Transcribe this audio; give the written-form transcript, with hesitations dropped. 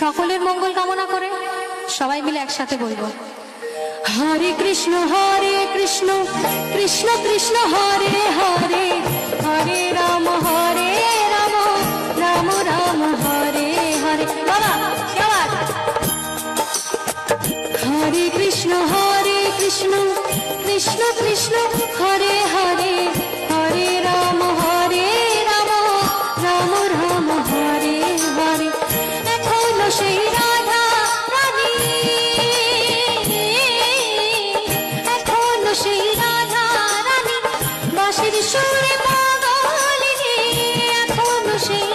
সকলের মঙ্গল কামনা করে সবাই মিলে একসাথে বলবো, হরে কৃষ্ণ কৃষ্ণ কৃষ্ণ হরে হরে, হরে রাম রাম রাম হরে হরে। বাবা হরে কৃষ্ণ কৃষ্ণ কৃষ্ণ হরে হরে, হরে রাম রাম রাম হরে হরে। এখনো সেই রাধা রানী, এখনো সেই রাধা রানী বাঁশির সুরে পাগলিনী, এখনো সেই